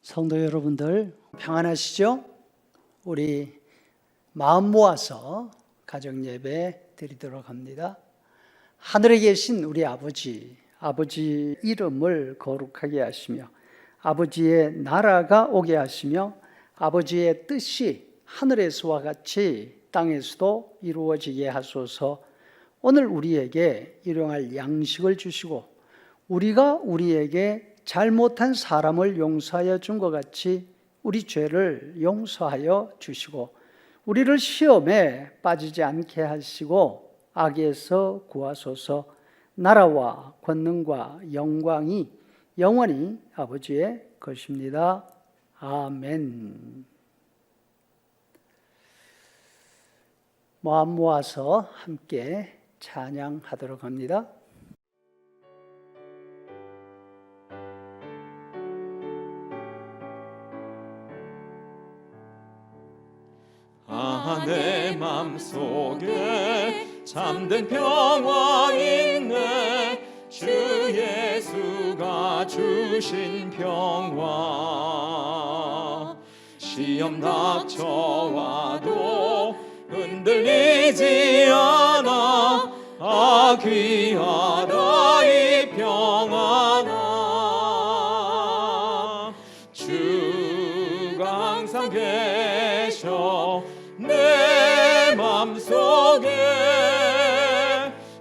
성도 여러분들 평안하시죠? 우리 마음 모아서 가정 예배 드리도록 합니다. 하늘에 계신 우리 아버지 이름을 거룩하게 하시며 아버지의 나라가 오게 하시며 아버지의 뜻이 하늘에서와 같이 땅에서도 이루어지게 하소서. 오늘 우리에게 일용할 양식을 주시고 우리가 우리에게 잘못한 사람을 용서하여 준 것 같이 우리 죄를 용서하여 주시고 우리를 시험에 빠지지 않게 하시고 악에서 구하소서. 나라와 권능과 영광이 영원히 아버지의 것입니다. 아멘. 마음 모아서 함께 찬양하도록 합니다. 내 맘속에 참된 평화 있네. 주 예수가 주신 평화. 시험 닥쳐와도 흔들리지 않아. 귀하다 이 평화나. 주가 항상 계셔 내 맘속에.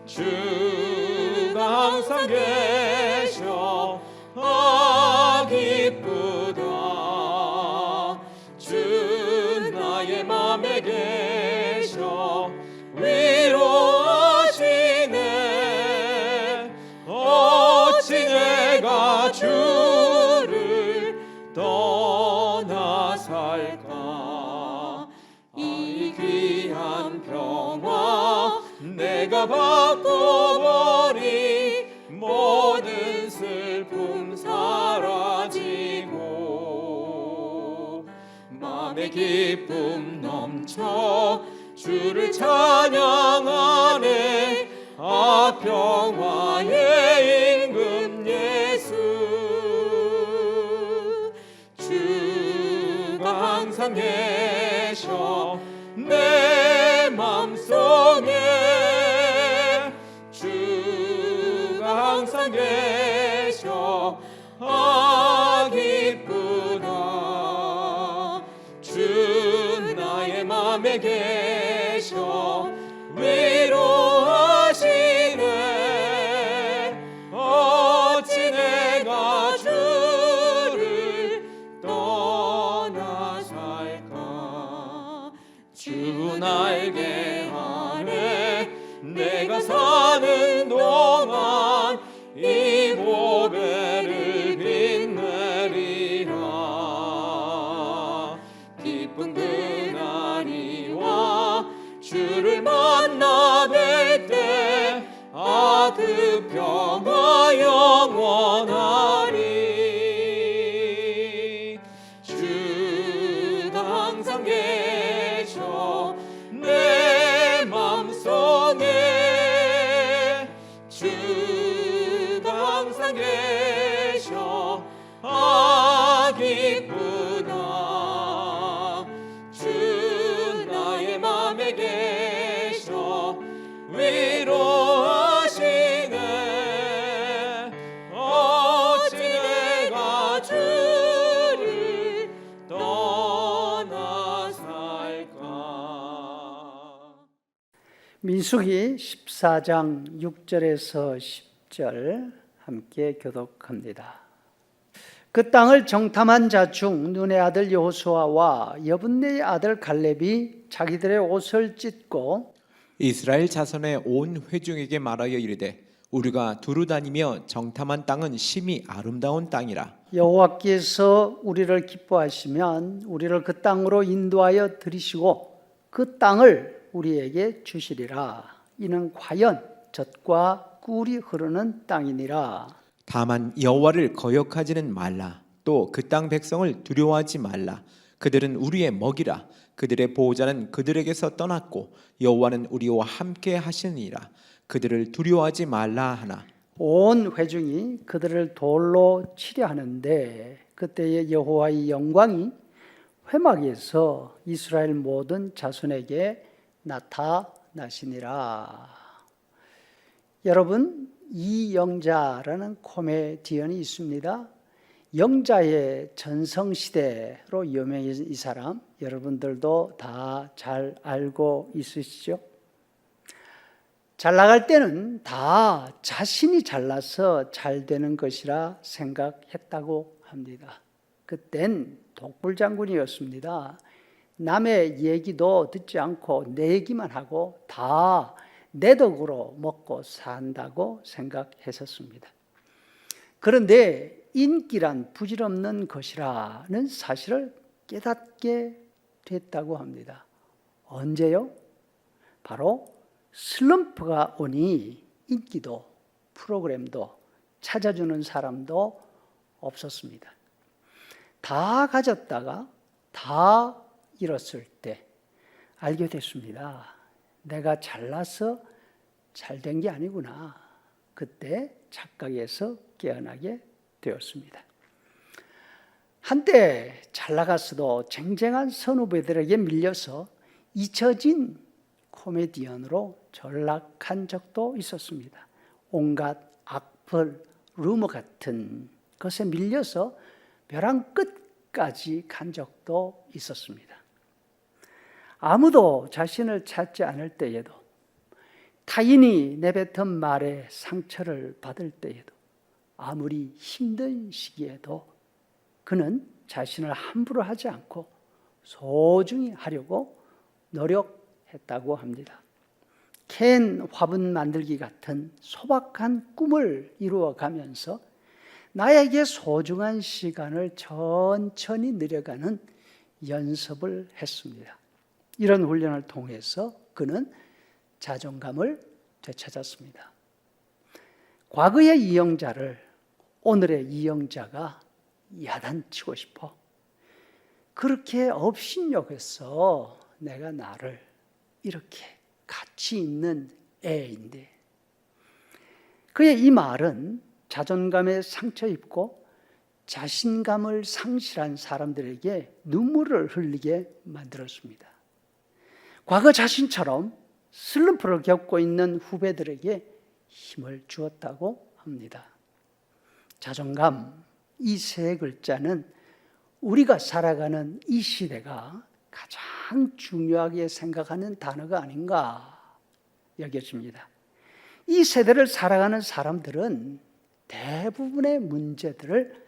주가 항상 계셔 기쁘다. 주 나의 맘에 계셔 위로하시네. 어찌 내가 주를 떠나 살까. 이 귀한 평화 내가 바꿔버리. 모든 슬픔 사라지고 맘의 기쁨 넘쳐 주를 찬양하네. 평화의 임금 예수. 주가 항상 계셔 내 맘속에. 주가 항상 계셔 기쁘다. 주 나의 맘에 계셔 위로하시네. 어찌 내가 주를 떠나 살까. 주 날개 아래 내가 사는 동안 이 보배를 빛내리라. 기쁜 그날이 와 주를 만나 뵐 때 그 평화 영원하리. 주가 항상 계셔 내 맘속에. 주가 항상 계셔 기쁘다. 주 나의 맘에 계셔 위로하시네. 어찌 내가 주를 떠나 살까. 민수기 14장 6절에서 10절 함께 교독합니다. 그 땅을 정탐한 자 중 눈의 아들 여호수아와 여분네의 아들 갈렙이 자기들의 옷을 찢고 이스라엘 자손의 온 회중에게 말하여 이르되 우리가 두루 다니며 정탐한 땅은 심히 아름다운 땅이라. 여호와께서 우리를 기뻐하시면 우리를 그 땅으로 인도하여 들이시고 그 땅을 우리에게 주시리라. 이는 과연 젖과 꿀이 흐르는 땅이니라. 다만 여호와를 거역하지는 말라. 또 그 땅 백성을 두려워하지 말라. 그들은 우리의 먹이라. 그들의 보호자는 그들에게서 떠났고 여호와는 우리와 함께 하시니라. 그들을 두려워하지 말라 하나. 온 회중이 그들을 돌로 치려 하는데 그때의 여호와의 영광이 회막에서 이스라엘 모든 자손에게 나타나시니라. 여러분, 이영자라는 코미디언이 있습니다. 영자의 전성시대로 유명해진 이 사람, 여러분들도 다 잘 알고 있으시죠? 잘 나갈 때는 다 자신이 잘나서 잘 되는 것이라 생각했다고 합니다. 그땐 독불장군이었습니다. 남의 얘기도 듣지 않고 내 얘기만 하고 다 내 덕으로 먹고 산다고 생각했었습니다. 그런데 인기란 부질없는 것이라는 사실을 깨닫게 됐다고 합니다. 언제요? 바로 슬럼프가 오니 인기도 프로그램도 찾아주는 사람도 없었습니다. 다 가졌다가 다 잃었을 때 알게 됐습니다. 내가 잘나서 잘된 게 아니구나. 그때 착각에서 깨어나게 되었습니다. 한때 잘 나갔어도 쟁쟁한 선후배들에게 밀려서 잊혀진 코미디언으로 전락한 적도 있었습니다. 온갖 악플, 루머 같은 것에 밀려서 벼랑 끝까지 간 적도 있었습니다. 아무도 자신을 찾지 않을 때에도, 타인이 내뱉은 말에 상처를 받을 때에도, 아무리 힘든 시기에도 그는 자신을 함부로 하지 않고 소중히 하려고 노력했다고 합니다. 캔 화분 만들기 같은 소박한 꿈을 이루어가면서 나에게 소중한 시간을 천천히 늘려가는 연습을 했습니다. 이런 훈련을 통해서 그는 자존감을 되찾았습니다. 과거의 이영자를 오늘의 이영자가 야단치고 싶어. 그렇게 업신여겨서 내가 나를 이렇게 가치 있는 애인데, 그의 이 말은 자존감에 상처 입고 자신감을 상실한 사람들에게 눈물을 흘리게 만들었습니다. 과거 자신처럼 슬럼프를 겪고 있는 후배들에게 힘을 주었다고 합니다. 자존감, 이 세 글자는 우리가 살아가는 이 시대가 가장 중요하게 생각하는 단어가 아닌가 여겨집니다. 이 세대를 살아가는 사람들은 대부분의 문제들을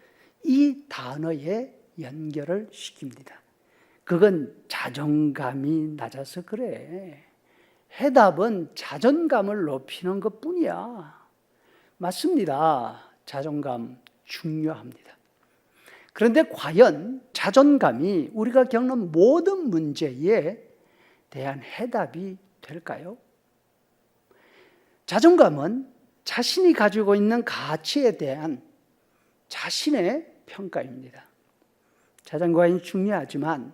이 단어에 연결을 시킵니다. 그건 자존감이 낮아서 그래. 해답은 자존감을 높이는 것뿐이야. 맞습니다. 자존감 중요합니다. 그런데 과연 자존감이 우리가 겪는 모든 문제에 대한 해답이 될까요? 자존감은 자신이 가지고 있는 가치에 대한 자신의 평가입니다. 자존감이 중요하지만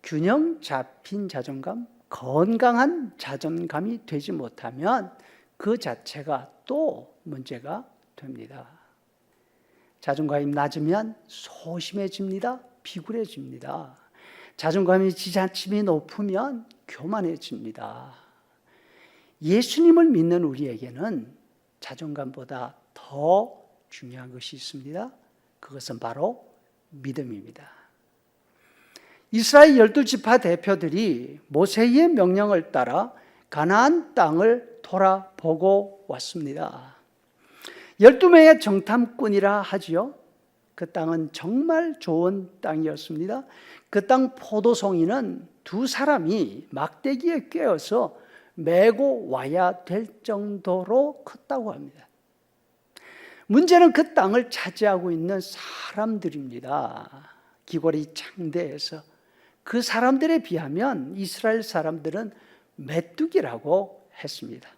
균형 잡힌 자존감, 건강한 자존감이 되지 못하면 그 자체가 또 문제가 됩니다. 자존감이 낮으면 소심해집니다. 비굴해집니다. 자존감이 지자침이 높으면 교만해집니다. 예수님을 믿는 우리에게는 자존감보다 더 중요한 것이 있습니다. 그것은 바로 믿음입니다. 이스라엘 12지파 대표들이 모세의 명령을 따라 가나안 땅을 돌아보고 왔습니다. 12명의 정탐꾼이라 하지요. 그 땅은 정말 좋은 땅이었습니다. 그 땅 포도송이는 두 사람이 막대기에 꿰어서 메고 와야 될 정도로 컸다고 합니다. 문제는 그 땅을 차지하고 있는 사람들입니다. 기골이 창대해서 그 사람들에 비하면 이스라엘 사람들은 메뚜기라고 했습니다.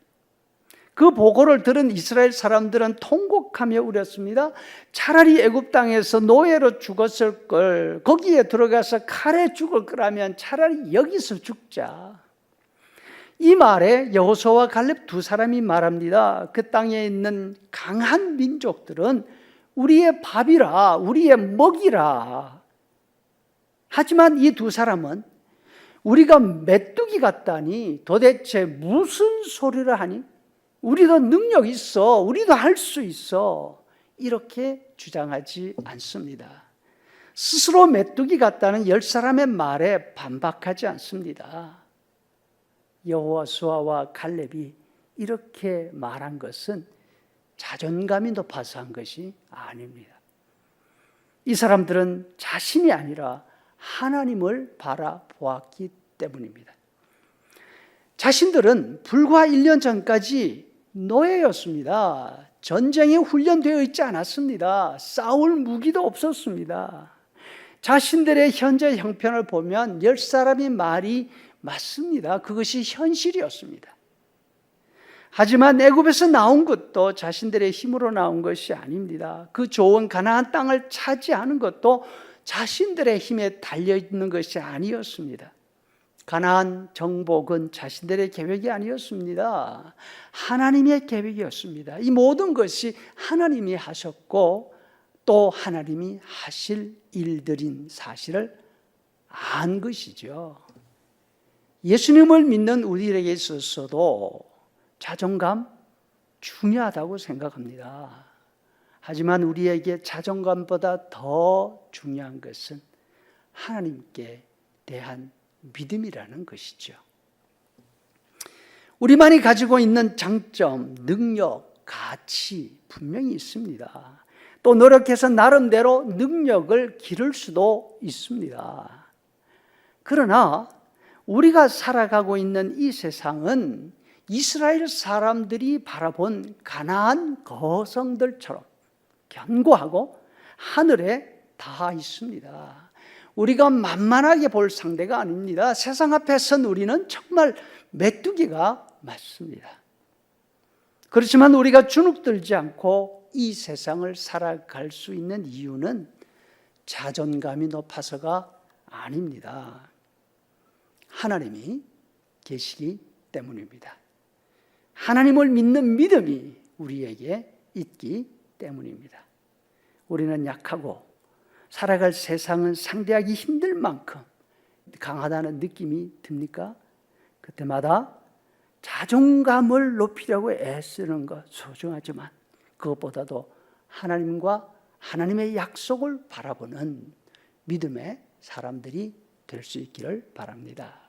그 보고를 들은 이스라엘 사람들은 통곡하며 울었습니다. 차라리 애굽 땅에서 노예로 죽었을 걸, 거기에 들어가서 칼에 죽을 거라면 차라리 여기서 죽자. 이 말에 여호수아와 갈렙 두 사람이 말합니다. 그 땅에 있는 강한 민족들은 우리의 밥이라, 우리의 먹이라. 하지만 이 두 사람은 우리가 메뚜기 같다니 도대체 무슨 소리를 하니? 우리도 능력 있어. 우리도 할 수 있어. 이렇게 주장하지 않습니다. 스스로 메뚜기 같다는 10사람의 말에 반박하지 않습니다. 여호수아와 갈렙이 이렇게 말한 것은 자존감이 높아서 한 것이 아닙니다. 이 사람들은 자신이 아니라 하나님을 바라보았기 때문입니다. 자신들은 불과 1년 전까지 노예였습니다. 전쟁에 훈련되어 있지 않았습니다. 싸울 무기도 없었습니다. 자신들의 현재 형편을 보면 10사람의 말이 맞습니다. 그것이 현실이었습니다. 하지만 애굽에서 나온 것도 자신들의 힘으로 나온 것이 아닙니다. 그 좋은 가나안 땅을 차지하는 것도 자신들의 힘에 달려있는 것이 아니었습니다. 가나안 정복은 자신들의 계획이 아니었습니다. 하나님의 계획이었습니다. 이 모든 것이 하나님이 하셨고 또 하나님이 하실 일들인 사실을 안 것이죠. 예수님을 믿는 우리에게 있어서도 자존감 중요하다고 생각합니다. 하지만 우리에게 자존감보다 더 중요한 것은 하나님께 대한 믿음이라는 것이죠. 우리만이 가지고 있는 장점, 능력, 가치 분명히 있습니다. 또 노력해서 나름대로 능력을 기를 수도 있습니다. 그러나 우리가 살아가고 있는 이 세상은 이스라엘 사람들이 바라본 가나안 거성들처럼 견고하고 하늘에 닿아 있습니다. 우리가 만만하게 볼 상대가 아닙니다. 세상 앞에선 우리는 정말 메뚜기가 맞습니다. 그렇지만 우리가 주눅들지 않고 이 세상을 살아갈 수 있는 이유는 자존감이 높아서가 아닙니다. 하나님이 계시기 때문입니다. 하나님을 믿는 믿음이 우리에게 있기 때문입니다. 우리는 약하고 살아갈 세상은 상대하기 힘들 만큼 강하다는 느낌이 듭니까? 그때마다 자존감을 높이려고 애쓰는 것 소중하지만 그것보다도 하나님과 하나님의 약속을 바라보는 믿음의 사람들이 될 수 있기를 바랍니다.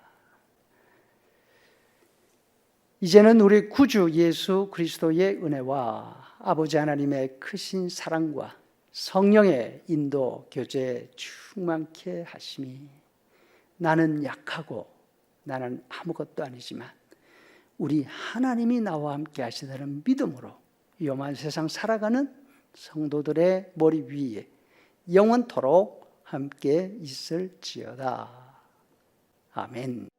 이제는 우리 구주 예수 그리스도의 은혜와 아버지 하나님의 크신 사랑과 성령의 인도 교제 충만케 하심이 나는 약하고 나는 아무것도 아니지만 우리 하나님이 나와 함께 하시다는 믿음으로 위험한 세상 살아가는 성도들의 머리 위에 영원토록 함께 있을지어다. 아멘.